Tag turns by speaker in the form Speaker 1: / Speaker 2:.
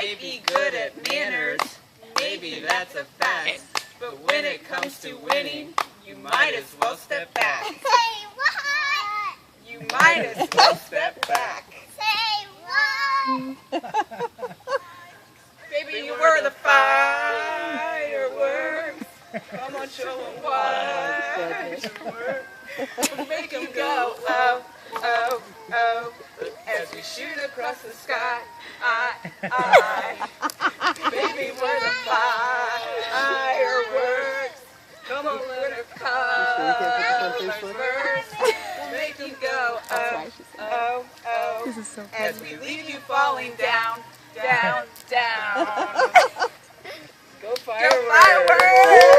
Speaker 1: might be good at manners, maybe that's a fact, but when it comes to winning, you might as well step back.
Speaker 2: Say what?
Speaker 1: You might as well step back.
Speaker 2: Say what?
Speaker 1: Baby, you were the fireworks. Come on, show them what you were. Make them go, oh, oh, oh, as we shoot across the sky. Baby, we're the fireworks. Come on, let her come first. Make them go, oh, oh, oh, as we leave you falling down, down, down. Go fireworks! Go fireworks!